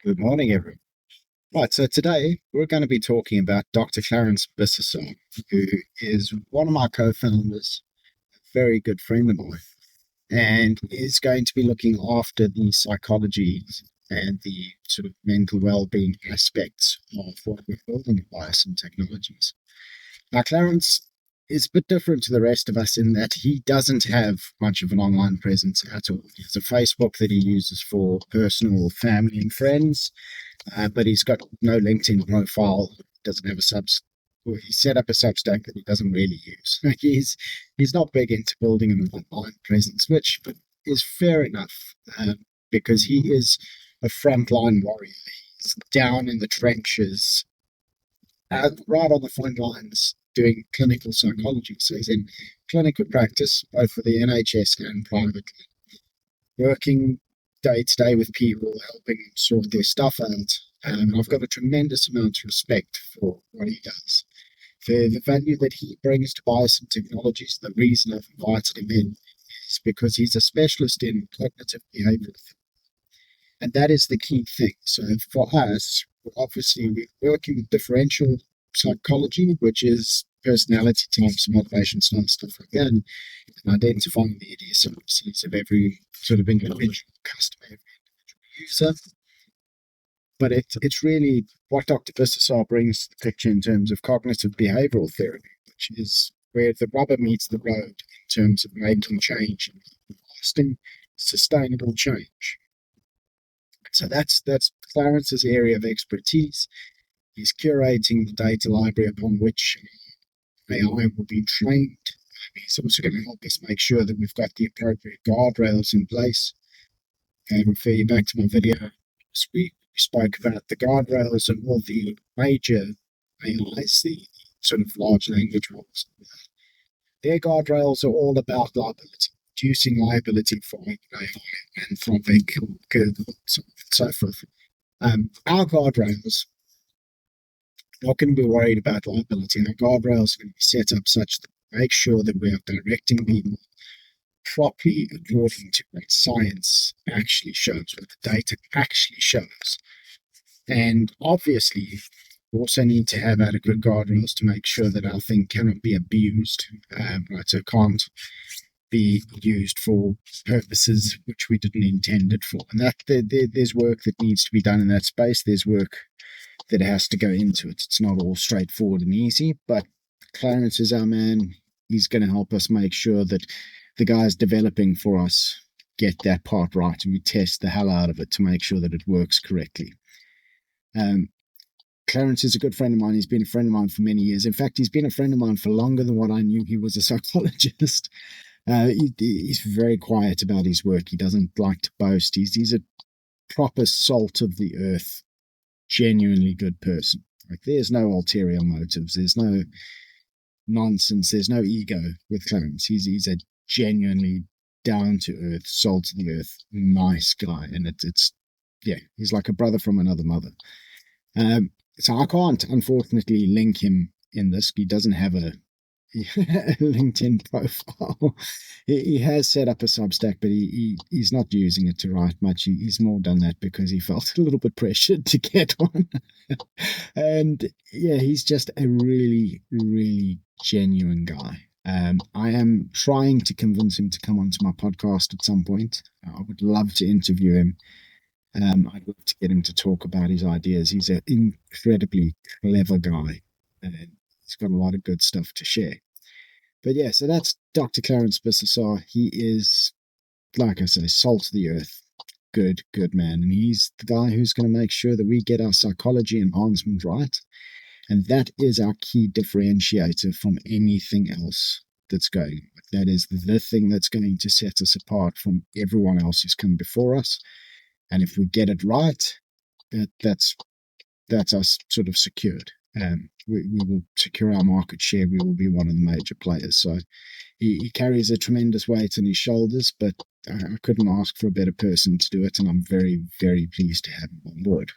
Good morning, everyone. Right, so today we're going to be talking about Dr. Clarence Bissessar, who is one of my co-founders, a very good friend of mine, and is going to be looking after the psychology and the sort of mental well-being aspects of what we're building at Bias and Technologies. Now, Clarence is a bit different to the rest of us in that he doesn't have much of an online presence at all. He has a Facebook that he uses for personal, family, and friends, but he's got no LinkedIn profile. Doesn't have a Well, he set up a Substack that he doesn't really use. He's not big into building an online presence, which is fair enough because he is a frontline warrior. He's down in the trenches, right on the front lines, doing clinical psychology. So he's in clinical practice, both for the NHS and privately, working day to day with people, helping them sort their stuff out. I've got a tremendous amount of respect for what he does. The value that he brings to Bias and Technologies, the reason I've invited him in is because he's a specialist in cognitive behavioural, and that is the key thing. So for us, obviously, we're working with differential psychology, which is personality types, motivation styles, stuff like that, and identifying the idiosyncrasies of every sort of individual customer, every individual user. But it's really what Dr. Bissessar brings to the picture in terms of cognitive behavioral therapy, which is where the rubber meets the road in terms of making change and lasting, sustainable change. So that's Clarence's area of expertise. He's curating the data library upon which AI will be trained. He's also going to help us make sure that we've got the appropriate guardrails in place. And refer you back to my video. We spoke about the guardrails and all the major AIs, the sort of large language models. Their guardrails are all about liability, reducing liability for AI, Anthropic, Google, so on and so forth. Our guardrails are not going to be worried about liability. Our guardrails are going to be set up such that we make sure that we are directing people properly according to what science actually shows, what the data actually shows. And obviously, we also need to have adequate guardrails to make sure that our thing cannot be abused, right? So it can't be used for purposes which we didn't intend it for. And that there's work that needs to be done in that space. There's work that has to go into it. It's not all straightforward and easy, but Clarence is our man. He's going to help us make sure that the guys developing for us get that part right, and we test the hell out of it to make sure that it works correctly. Clarence is a good friend of mine. He's been a friend of mine for many years. In fact, he's been a friend of mine for longer than what I knew he was a psychologist. He's very quiet about his work. He doesn't like to boast. He's a proper salt of the earth, genuinely good person. Like, there's no ulterior motives. There's no nonsense. There's no ego with Clarence. He's a genuinely down to earth, salt of the earth, nice guy, and it's he's like a brother from another mother. So I can't unfortunately link him in this. He doesn't have a LinkedIn profile. He has set up a Substack, but he's not using it to write much. He's more done that because he felt a little bit pressured to get one. And he's just a really, really genuine guy. I am trying to convince him to come onto my podcast at some point. I would love to interview him. I'd love to get him to talk about his ideas. He's an incredibly clever guy, and he's got a lot of good stuff to share. But so that's Dr. Clarence Bissessar. He is, like I say, salt of the earth. Good man. And he's the guy who's going to make sure that we get our psychology enhancement right. And that is our key differentiator from anything else that's going. That is the thing that's going to set us apart from everyone else who's come before us. And if we get it right, that's us sort of secured. We will secure our market share. We will be one of the major players. So he carries a tremendous weight on his shoulders, but I couldn't ask for a better person to do it. And I'm very, very pleased to have him on board.